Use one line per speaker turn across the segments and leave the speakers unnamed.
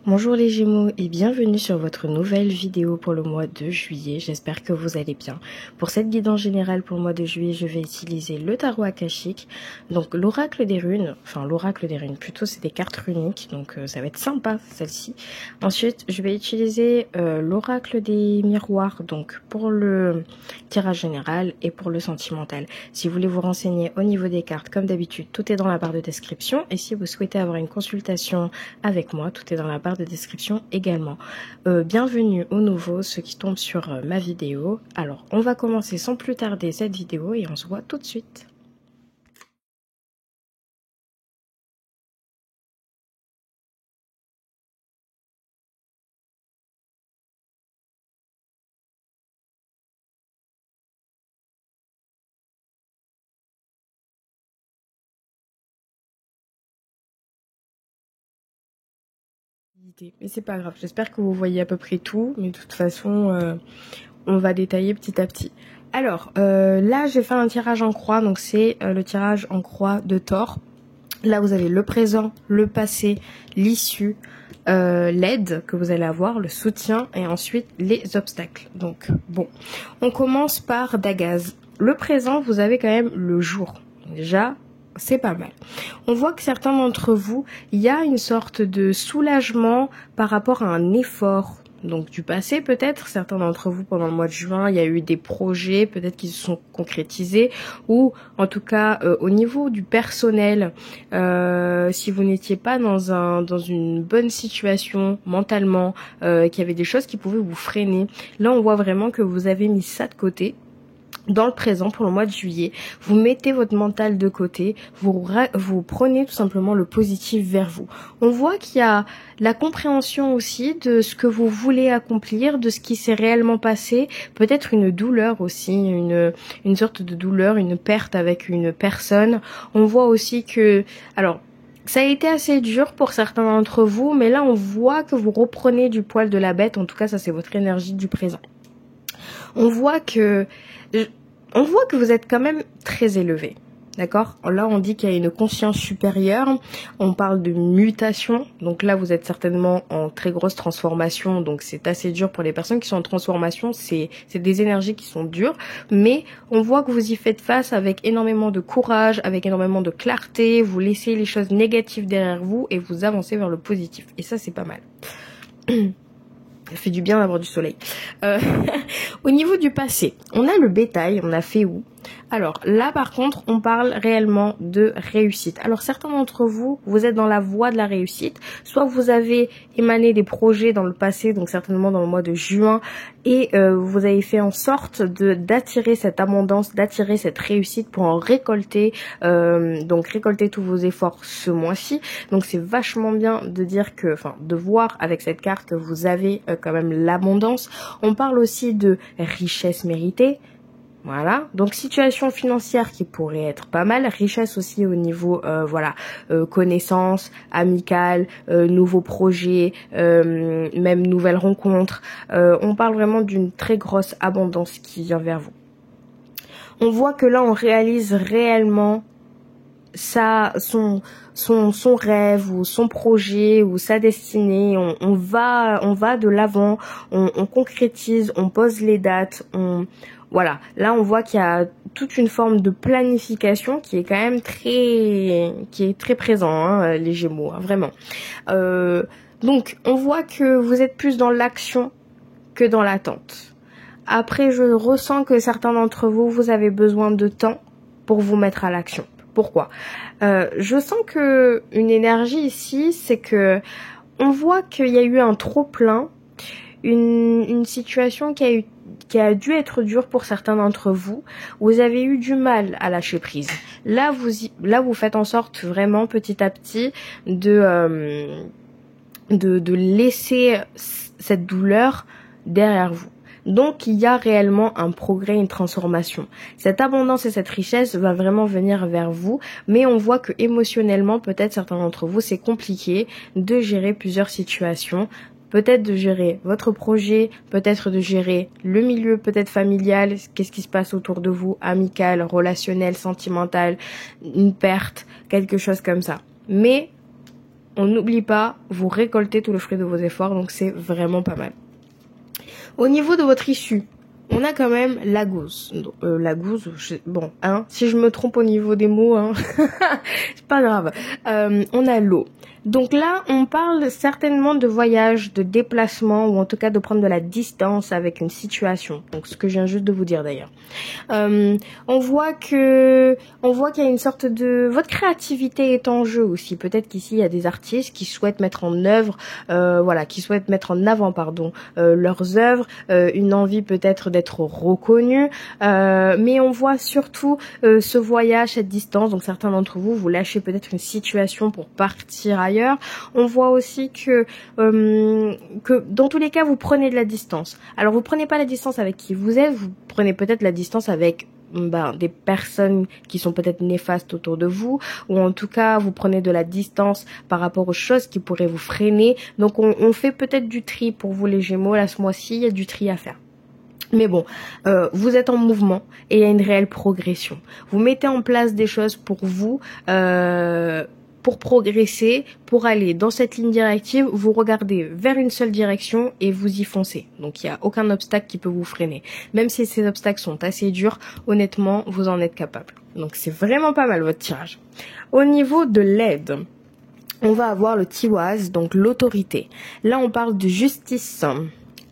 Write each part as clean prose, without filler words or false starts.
Bonjour les Gémeaux et bienvenue sur votre nouvelle vidéo pour le mois de juillet. J'espère que vous allez bien. Pour cette guidance générale pour le mois de juillet, je vais utiliser le tarot akashique, donc l'oracle des runes, plutôt c'est des cartes runiques, donc ça va être sympa celle-ci. Ensuite, je vais utiliser l'oracle des miroirs, donc pour le tirage général et pour le sentimental. Si vous voulez vous renseigner au niveau des cartes, comme d'habitude, tout est dans la barre de description. Et si vous souhaitez avoir une consultation avec moi, tout est dans la barre de description également. Bienvenue aux nouveaux, ceux qui tombent sur ma vidéo. Alors, on va commencer sans plus tarder cette vidéo et on se voit tout de suite. Mais c'est pas grave, j'espère que vous voyez à peu près tout, mais de toute façon, on va détailler petit à petit. Alors, là, j'ai fait un tirage en croix, donc c'est le tirage en croix de Thor. Là, vous avez le présent, le passé, l'issue, l'aide que vous allez avoir, le soutien et ensuite les obstacles. Donc, bon, on commence par Dagaz. Le présent, vous avez quand même le jour. Déjà, c'est pas mal. On voit que certains d'entre vous, il y a une sorte de soulagement par rapport à un effort. Donc du passé peut-être, certains d'entre vous pendant le mois de juin, il y a eu des projets peut-être qui se sont concrétisés ou en tout cas au niveau du personnel, si vous n'étiez pas dans une bonne situation mentalement, qu'il y avait des choses qui pouvaient vous freiner, là on voit vraiment que vous avez mis ça de côté. Dans le présent, pour le mois de juillet, vous mettez votre mental de côté, vous prenez tout simplement le positif vers vous. On voit qu'il y a la compréhension aussi de ce que vous voulez accomplir, de ce qui s'est réellement passé, peut-être une douleur aussi, une sorte de douleur, une perte avec une personne. On voit aussi que, alors, ça a été assez dur pour certains d'entre vous, mais là on voit que vous reprenez du poil de la bête, en tout cas ça c'est votre énergie du présent. On voit que vous êtes quand même très élevé, d'accord? Là, on dit qu'il y a une conscience supérieure, on parle de mutation, donc là, vous êtes certainement en très grosse transformation, donc c'est assez dur pour les personnes qui sont en transformation, c'est des énergies qui sont dures, mais on voit que vous y faites face avec énormément de courage, avec énormément de clarté, vous laissez les choses négatives derrière vous et vous avancez vers le positif, et ça, c'est pas mal. Ça fait du bien d'avoir du soleil. Au niveau du passé, on a le bétail, on a fait où? Alors là par contre, on parle réellement de réussite. Alors certains d'entre vous, vous êtes dans la voie de la réussite. Soit vous avez émané des projets dans le passé, donc certainement dans le mois de juin, et vous avez fait en sorte d'attirer cette abondance, d'attirer cette réussite pour en récolter, donc récolter tous vos efforts ce mois-ci. Donc c'est vachement bien de dire que, de voir avec cette carte que vous avez quand même l'abondance. On parle aussi de richesse méritée. Voilà, donc situation financière qui pourrait être pas mal, richesse aussi au niveau connaissances, amicales, nouveaux projets, même nouvelles rencontres. On parle vraiment d'une très grosse abondance qui vient vers vous. On voit que là on réalise réellement son rêve ou son projet ou sa destinée, on va de l'avant, on concrétise, on pose les dates, voilà, là on voit qu'il y a toute une forme de planification qui est quand même très présent, hein, les Gémeaux, hein, vraiment. Donc on voit que vous êtes plus dans l'action que dans l'attente. Après, je ressens que certains d'entre vous, vous avez besoin de temps pour vous mettre à l'action. Pourquoi? Je sens que une énergie ici, c'est que on voit qu'il y a eu un trop plein, une situation qui a dû être dure pour certains d'entre vous. Vous avez eu du mal à lâcher prise. Là, vous faites en sorte vraiment petit à petit de laisser cette douleur derrière vous. Donc, il y a réellement un progrès, une transformation. Cette abondance et cette richesse va vraiment venir vers vous, mais on voit que émotionnellement, peut-être certains d'entre vous, c'est compliqué de gérer plusieurs situations. Peut-être de gérer votre projet, peut-être de gérer le milieu peut-être familial, qu'est-ce qui se passe autour de vous, amical, relationnel, sentimental, une perte, quelque chose comme ça. Mais on n'oublie pas, vous récoltez tout le fruit de vos efforts, donc c'est vraiment pas mal. Au niveau de votre issue, on a quand même la gousse. Bon, hein, si je me trompe au niveau des mots, hein, c'est pas grave. On a l'eau. Donc là, on parle certainement de voyage, de déplacement, ou en tout cas de prendre de la distance avec une situation. Donc ce que je viens juste de vous dire d'ailleurs. On voit qu'il y a une sorte de... Votre créativité est en jeu aussi. Peut-être qu'ici, il y a des artistes qui souhaitent mettre en œuvre, qui souhaitent mettre en avant, leurs œuvres, une envie peut-être d'être reconnus. Mais on voit surtout ce voyage, cette distance. Donc certains d'entre vous, vous lâchez peut-être une situation pour partir ailleurs. On voit aussi que dans tous les cas, vous prenez de la distance. Alors, vous prenez pas la distance avec qui vous êtes, vous prenez peut-être la distance avec des personnes qui sont peut-être néfastes autour de vous, ou en tout cas, vous prenez de la distance par rapport aux choses qui pourraient vous freiner. Donc, on fait peut-être du tri pour vous les Gémeaux. Là, ce mois-ci, il y a du tri à faire. Mais bon, vous êtes en mouvement et il y a une réelle progression. Vous mettez en place des choses pour vous, pour progresser, pour aller dans cette ligne directive, vous regardez vers une seule direction et vous y foncez. Donc il n'y a aucun obstacle qui peut vous freiner. Même si ces obstacles sont assez durs, honnêtement, vous en êtes capable. Donc c'est vraiment pas mal votre tirage. Au niveau de l'aide, on va avoir le Tiwaz, donc l'autorité. Là on parle de justice.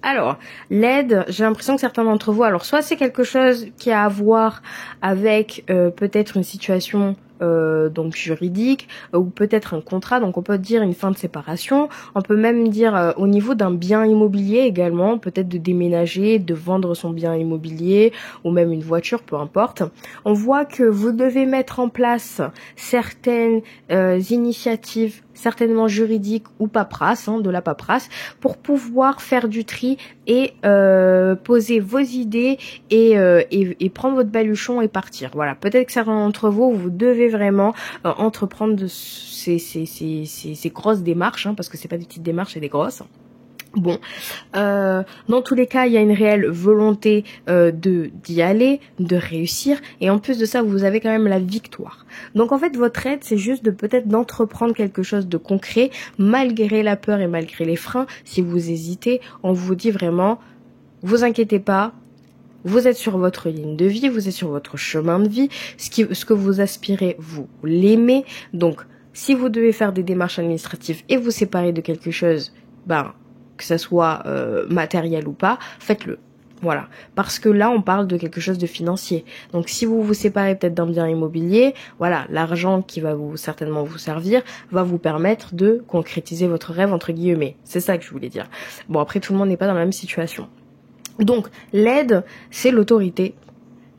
Alors, l'aide, j'ai l'impression que certains d'entre vous, alors soit c'est quelque chose qui a à voir avec peut-être une situation donc juridique, ou peut-être un contrat, donc on peut dire une fin de séparation, on peut même dire au niveau d'un bien immobilier également, peut-être de déménager, de vendre son bien immobilier, ou même une voiture, peu importe. On voit que vous devez mettre en place certaines initiatives, certainement juridiques ou paperasse, de la paperasse, pour pouvoir faire du tri et poser vos idées et prendre votre baluchon et partir. Voilà, peut-être que certains d'entre vous, vous devez vraiment entreprendre ces grosses démarches, parce que c'est pas des petites démarches, c'est des grosses. Bon, dans tous les cas, il y a une réelle volonté d'y aller, de réussir, et en plus de ça, vous avez quand même la victoire. Donc en fait, votre aide, c'est juste de peut-être d'entreprendre quelque chose de concret, malgré la peur et malgré les freins. Si vous hésitez, on vous dit vraiment, vous inquiétez pas, vous êtes sur votre ligne de vie, vous êtes sur votre chemin de vie, ce que vous aspirez, vous l'aimez. Donc, si vous devez faire des démarches administratives et vous séparer de quelque chose, que ça soit matériel ou pas, faites-le. Voilà. Parce que là, on parle de quelque chose de financier. Donc, si vous vous séparez peut-être d'un bien immobilier, voilà, l'argent qui va certainement vous servir va vous permettre de concrétiser votre rêve, entre guillemets. C'est ça que je voulais dire. Bon, après, tout le monde n'est pas dans la même situation. Donc, l'aide, c'est l'autorité.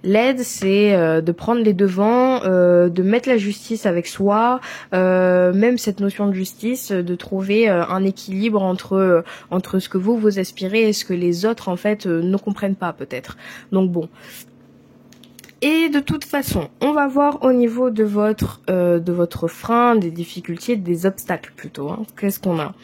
L'aide, c'est de prendre les devants, de mettre la justice avec soi, même cette notion de justice, de trouver un équilibre entre ce que vous aspirez et ce que les autres, en fait, ne comprennent pas, peut-être. Donc bon. Et de toute façon, on va voir au niveau de votre frein, des difficultés, des obstacles plutôt. Qu'est-ce qu'on a ?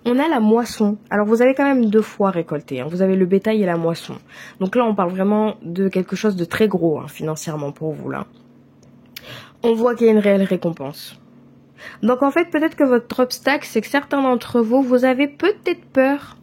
On a la moisson. Alors vous avez quand même 2 fois récolté. Vous avez le bétail et la moisson. Donc là, on parle vraiment de quelque chose de très gros financièrement pour vous là. On voit qu'il y a une réelle récompense. Donc en fait, peut-être que votre obstacle, c'est que certains d'entre vous, vous avez peut-être peur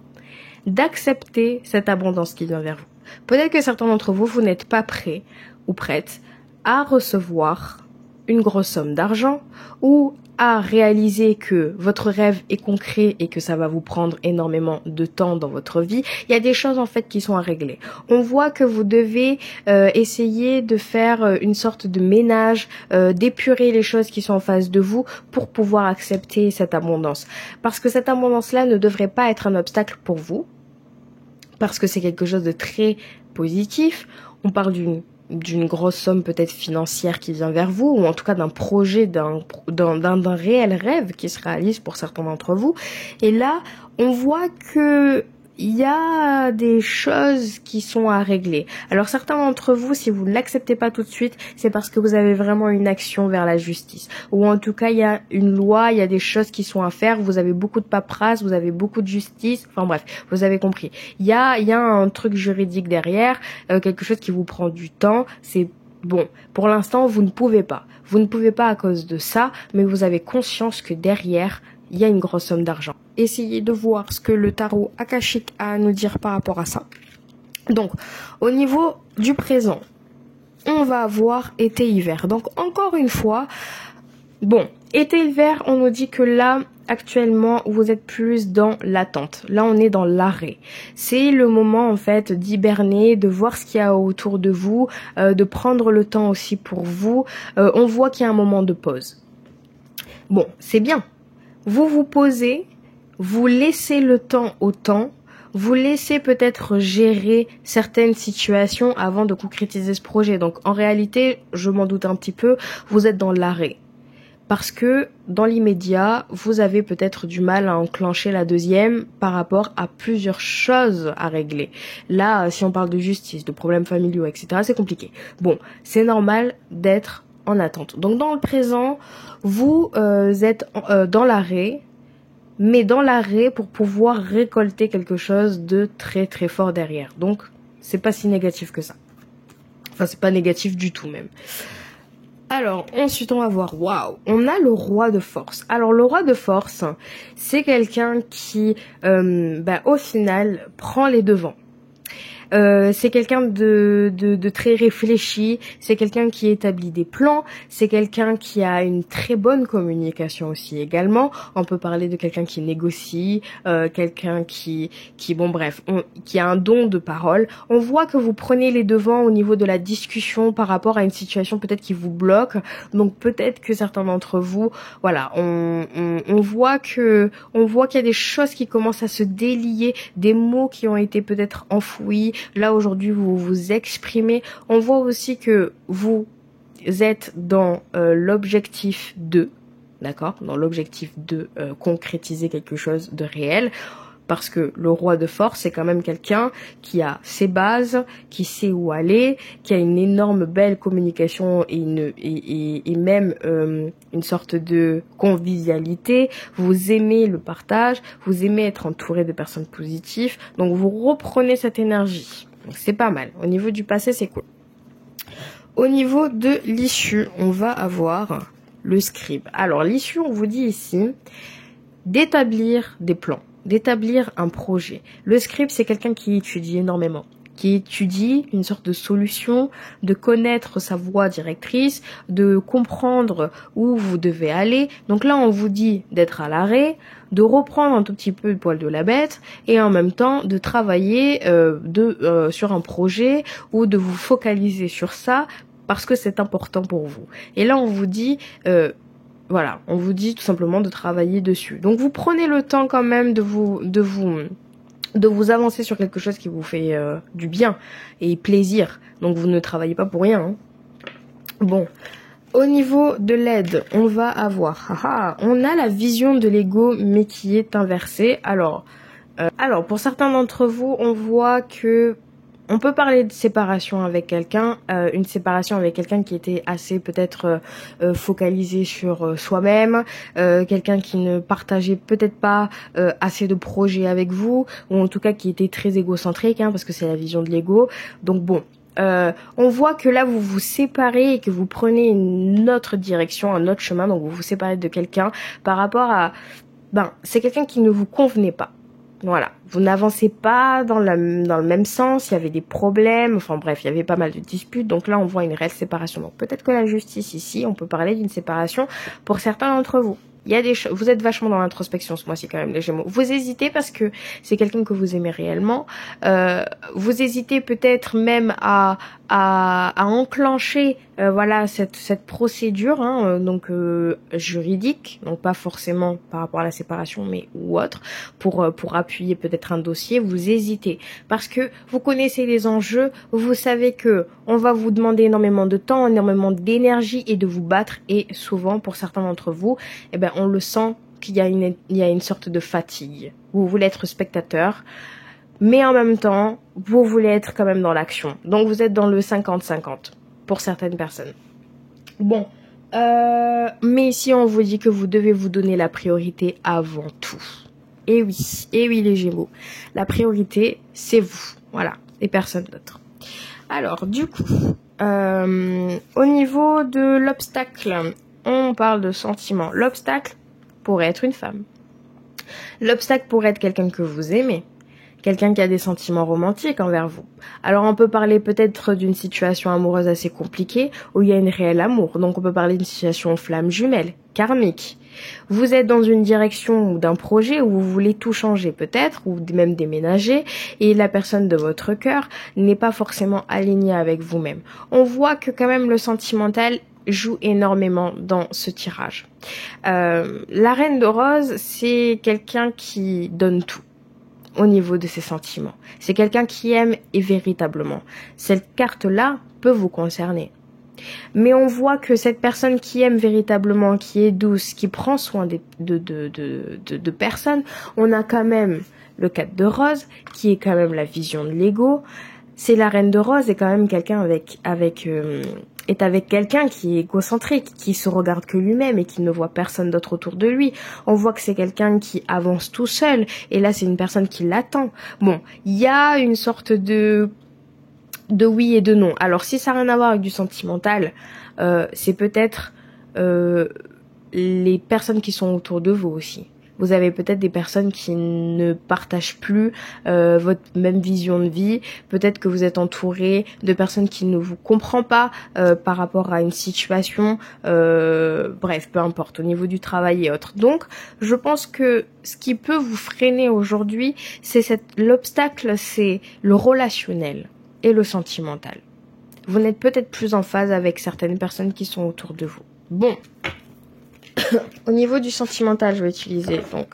d'accepter cette abondance qui vient vers vous. Peut-être que certains d'entre vous, vous n'êtes pas prêts ou prêtes à recevoir une grosse somme d'argent ou à réaliser que votre rêve est concret et que ça va vous prendre énormément de temps dans votre vie. Il y a des choses en fait qui sont à régler. On voit que vous devez essayer de faire une sorte de ménage, d'épurer les choses qui sont en face de vous pour pouvoir accepter cette abondance. Parce que cette abondance-là ne devrait pas être un obstacle pour vous, parce que c'est quelque chose de très positif. On parle d'une grosse somme peut-être financière qui vient vers vous, ou en tout cas d'un projet, d'un réel rêve qui se réalise pour certains d'entre vous. Et là, on voit que il y a des choses qui sont à régler. Alors certains d'entre vous, si vous ne l'acceptez pas tout de suite, c'est parce que vous avez vraiment une action vers la justice. Ou en tout cas, il y a une loi, il y a des choses qui sont à faire, vous avez beaucoup de paperasse, vous avez beaucoup de justice, enfin bref, vous avez compris. Il y a un truc juridique derrière, quelque chose qui vous prend du temps, c'est bon. Pour l'instant, vous ne pouvez pas. Vous ne pouvez pas à cause de ça, mais vous avez conscience que derrière, il y a une grosse somme d'argent. Essayez de voir ce que le tarot akashique a à nous dire par rapport à ça. Donc, au niveau du présent, on va avoir été-hiver. Donc, encore une fois, bon, été-hiver, on nous dit que là, actuellement, vous êtes plus dans l'attente. Là, on est dans l'arrêt. C'est le moment, en fait, d'hiberner, de voir ce qu'il y a autour de vous, de prendre le temps aussi pour vous. On voit qu'il y a un moment de pause. Bon, c'est bien. Vous vous posez, vous laissez le temps au temps, vous laissez peut-être gérer certaines situations avant de concrétiser ce projet. Donc en réalité, je m'en doute un petit peu, vous êtes dans l'arrêt. Parce que dans l'immédiat, vous avez peut-être du mal à enclencher la deuxième par rapport à plusieurs choses à régler. Là, si on parle de justice, de problèmes familiaux, etc., c'est compliqué. Bon, c'est normal d'être en attente. Donc dans le présent, vous êtes dans l'arrêt, mais dans l'arrêt pour pouvoir récolter quelque chose de très très fort derrière. Donc c'est pas si négatif que ça. Enfin c'est pas négatif du tout même. Alors ensuite on va voir, waouh, on a le roi de force. Alors le roi de force, c'est quelqu'un qui au final prend les devants. C'est quelqu'un de très réfléchi, c'est quelqu'un qui établit des plans, c'est quelqu'un qui a une très bonne communication aussi également. On peut parler de quelqu'un qui négocie, quelqu'un qui qui a un don de parole. On voit que vous prenez les devants au niveau de la discussion par rapport à une situation peut-être qui vous bloque. Donc peut-être que certains d'entre vous, voilà, on voit qu'il y a des choses qui commencent à se délier, des mots qui ont été peut-être enfouis. Là aujourd'hui vous vous exprimez. On voit aussi que vous êtes dans l'objectif de, d'accord, dans l'objectif de concrétiser quelque chose de réel. Parce que le roi de force, c'est quand même quelqu'un qui a ses bases, qui sait où aller, qui a une énorme belle communication et même une sorte de convivialité. Vous aimez le partage, vous aimez être entouré de personnes positives. Donc vous reprenez cette énergie. Donc c'est pas mal. Au niveau du passé, c'est cool. Au niveau de l'issue, on va avoir le scribe. Alors l'issue, on vous dit ici d'établir des plans, d'établir un projet. Le scribe, c'est quelqu'un qui étudie énormément, qui étudie une sorte de solution, de connaître sa voie directrice, de comprendre où vous devez aller. Donc là, on vous dit d'être à l'arrêt, de reprendre un tout petit peu le poil de la bête et en même temps de travailler sur un projet ou de vous focaliser sur ça parce que c'est important pour vous. Et là, on vous dit... voilà, on vous dit tout simplement de travailler dessus. Donc vous prenez le temps quand même de vous avancer sur quelque chose qui vous fait du bien et plaisir. Donc vous ne travaillez pas pour rien. Hein. Bon, au niveau de l'aide, on va avoir, on a la vision de l'ego mais qui est inversée. Alors pour certains d'entre vous, on voit que on peut parler de séparation avec quelqu'un, une séparation avec quelqu'un qui était assez peut-être focalisé sur soi-même, quelqu'un qui ne partageait peut-être pas assez de projets avec vous, ou en tout cas qui était très égocentrique, hein, parce que c'est la vision de l'ego. Donc bon, on voit que là vous vous séparez et que vous prenez une autre direction, un autre chemin, donc vous vous séparez de quelqu'un par rapport à... c'est quelqu'un qui ne vous convenait pas. Voilà, vous n'avancez pas dans le même sens, il y avait des problèmes, enfin bref, il y avait pas mal de disputes, donc là on voit une réelle séparation. Donc peut-être que la justice ici, on peut parler d'une séparation pour certains d'entre vous. Il y a des choses, vous êtes vachement dans l'introspection ce mois-ci quand même les Gémeaux. Vous hésitez parce que c'est quelqu'un que vous aimez réellement. Vous hésitez peut-être même à enclencher voilà cette procédure donc juridique, donc pas forcément par rapport à la séparation mais ou autre pour appuyer peut-être un dossier. Vous hésitez parce que vous connaissez les enjeux, vous savez que on va vous demander énormément de temps, énormément d'énergie et de vous battre, et souvent pour certains d'entre vous, on le sent qu'il y a une sorte de fatigue. Vous voulez être spectateur, mais en même temps, vous voulez être quand même dans l'action. Donc vous êtes dans le 50-50 pour certaines personnes. Bon, mais ici on vous dit que vous devez vous donner la priorité avant tout. Et oui les Gémeaux, la priorité c'est vous, voilà, et personne d'autre. Alors du coup, au niveau de l'obstacle, on parle de sentiments. L'obstacle pourrait être une femme. L'obstacle pourrait être quelqu'un que vous aimez, quelqu'un qui a des sentiments romantiques envers vous. Alors on peut parler peut-être d'une situation amoureuse assez compliquée où il y a une réelle amour. Donc on peut parler d'une situation flamme jumelle, karmique. Vous êtes dans une direction ou d'un projet où vous voulez tout changer peut-être, ou même déménager, et la personne de votre cœur n'est pas forcément alignée avec vous-même. On voit que quand même le sentimental joue énormément dans ce tirage. La reine de rose, c'est quelqu'un qui donne tout au niveau de ses sentiments. C'est quelqu'un qui aime et véritablement. Cette carte-là peut vous concerner. Mais on voit que cette personne qui aime véritablement, qui est douce, qui prend soin de personnes, on a quand même le 4 de rose, qui est quand même la vision de l'ego. C'est la reine de rose et quand même quelqu'un est avec quelqu'un qui est égocentrique, qui se regarde que lui-même et qui ne voit personne d'autre autour de lui. On voit que c'est quelqu'un qui avance tout seul et là c'est une personne qui l'attend. Bon, il y a une sorte de oui et de non. Alors si ça n'a rien à voir avec du sentimental, c'est peut-être les personnes qui sont autour de vous aussi. Vous avez peut-être des personnes qui ne partagent plus votre même vision de vie. Peut-être que vous êtes entouré de personnes qui ne vous comprennent pas par rapport à une situation. Bref, peu importe, au niveau du travail et autres. Donc, je pense que ce qui peut vous freiner aujourd'hui, c'est l'obstacle, c'est le relationnel et le sentimental. Vous n'êtes peut-être plus en phase avec certaines personnes qui sont autour de vous. Bon. Au niveau du sentimental, je vais utiliser donc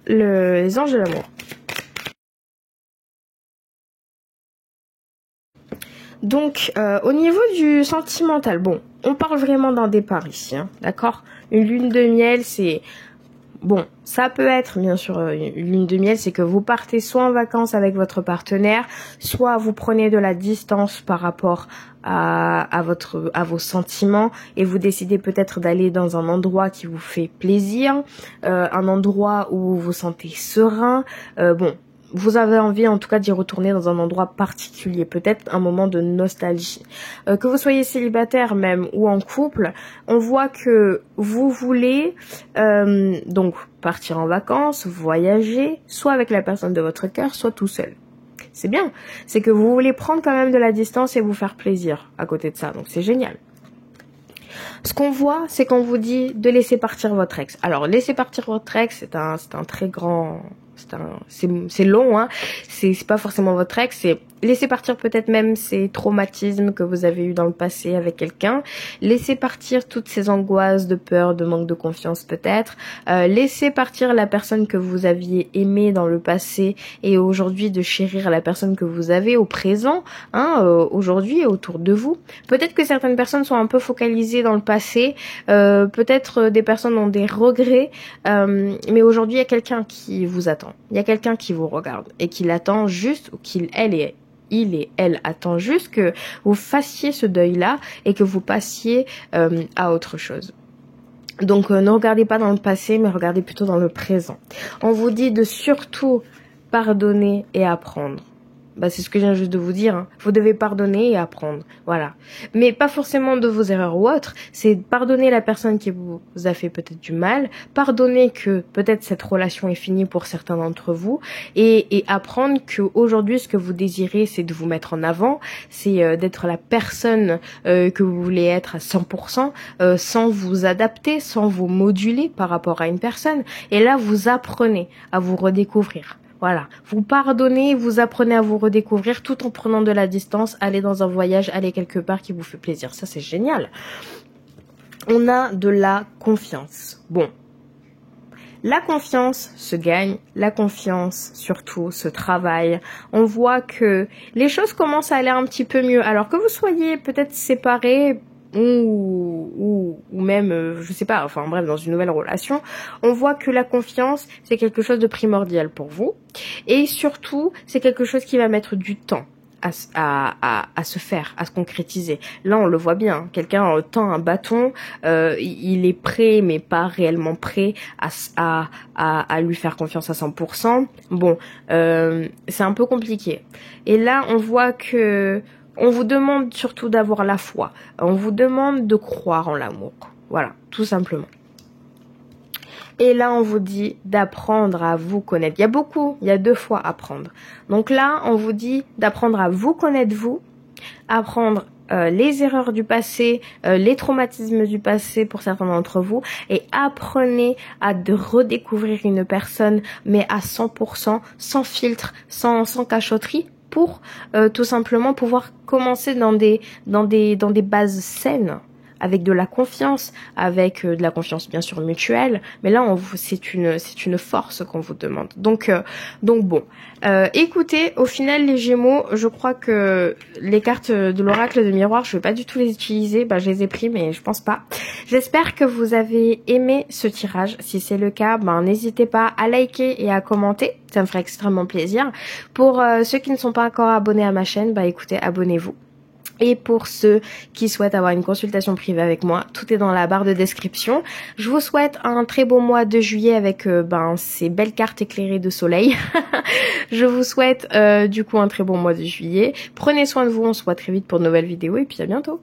les anges de l'amour. Donc, au niveau du sentimental, bon, on parle vraiment d'un départ ici, hein, d'accord? Une lune de miel, c'est... Bon, ça peut être, bien sûr, une lune de miel, c'est que vous partez soit en vacances avec votre partenaire, soit vous prenez de la distance par rapport à vos sentiments et vous décidez peut-être d'aller dans un endroit qui vous fait plaisir, un endroit où vous vous sentez serein, bon. Vous avez envie en tout cas d'y retourner dans un endroit particulier, peut-être un moment de nostalgie. Que vous soyez célibataire même ou en couple, on voit que vous voulez donc partir en vacances, voyager, soit avec la personne de votre cœur, soit tout seul. C'est bien, c'est que vous voulez prendre quand même de la distance et vous faire plaisir à côté de ça, donc c'est génial. Ce qu'on voit, c'est qu'on vous dit de laisser partir votre ex. Alors, laisser partir votre ex, c'est un très grand... C'est long, hein. C'est pas forcément votre ex, c'est laisser partir peut-être même ces traumatismes que vous avez eu dans le passé avec quelqu'un. Laisser partir toutes ces angoisses de peur, de manque de confiance peut-être. Laisser partir la personne que vous aviez aimée dans le passé et aujourd'hui de chérir la personne que vous avez au présent, hein, aujourd'hui autour de vous. Peut-être que certaines personnes sont un peu focalisées dans le passé. Peut-être des personnes ont des regrets. Mais aujourd'hui, il y a quelqu'un qui vous attend. Il y a quelqu'un qui vous regarde et qui l'attend juste, ou il et elle attend juste que vous fassiez ce deuil-là et que vous passiez à autre chose. Donc ne regardez pas dans le passé, mais regardez plutôt dans le présent. On vous dit de surtout pardonner et apprendre. Bah, c'est ce que je viens juste de vous dire, hein. Vous devez pardonner et apprendre, voilà. Mais pas forcément de vos erreurs ou autres, c'est pardonner la personne qui vous a fait peut-être du mal, pardonner que peut-être cette relation est finie pour certains d'entre vous, et apprendre que aujourd'hui ce que vous désirez, c'est de vous mettre en avant, c'est d'être la personne que vous voulez être à 100%, sans vous adapter, sans vous moduler par rapport à une personne. Et là, vous apprenez à vous redécouvrir. Voilà, vous pardonnez, vous apprenez à vous redécouvrir tout en prenant de la distance, aller dans un voyage, aller quelque part qui vous fait plaisir. Ça, c'est génial. On a de la confiance. Bon, la confiance se gagne, la confiance surtout se travaille. On voit que les choses commencent à aller un petit peu mieux. Alors que vous soyez peut-être séparés, ou même, je sais pas, enfin bref, dans une nouvelle relation, on voit que la confiance, c'est quelque chose de primordial pour vous. Et surtout, c'est quelque chose qui va mettre du temps à se faire, à se concrétiser. Là, on le voit bien, quelqu'un tend un bâton, il est prêt, mais pas réellement prêt à lui faire confiance à 100%. Bon, c'est un peu compliqué. Et là, on voit que on vous demande surtout d'avoir la foi. On vous demande de croire en l'amour. Voilà, tout simplement. Et là, on vous dit d'apprendre à vous connaître. Il y a 2 fois apprendre. Donc là, on vous dit d'apprendre à vous connaître vous, apprendre les erreurs du passé, les traumatismes du passé pour certains d'entre vous, et apprenez à redécouvrir une personne, mais à 100%, sans filtre, sans cachotterie, pour tout simplement pouvoir commencer dans des bases saines, avec de la confiance, avec de la confiance bien sûr mutuelle, mais là c'est une force qu'on vous demande. Donc bon, écoutez, au final les Gémeaux, je crois que les cartes de l'oracle de miroir, je vais pas du tout les utiliser, je les ai pris mais je pense pas. J'espère que vous avez aimé ce tirage. Si c'est le cas, n'hésitez pas à liker et à commenter, ça me ferait extrêmement plaisir. Pour ceux qui ne sont pas encore abonnés à ma chaîne, écoutez, abonnez-vous. Et pour ceux qui souhaitent avoir une consultation privée avec moi, tout est dans la barre de description. Je vous souhaite un très beau mois de juillet avec ces belles cartes éclairées de soleil. Je vous souhaite du coup un très bon mois de juillet. Prenez soin de vous, on se voit très vite pour de nouvelles vidéos et puis à bientôt.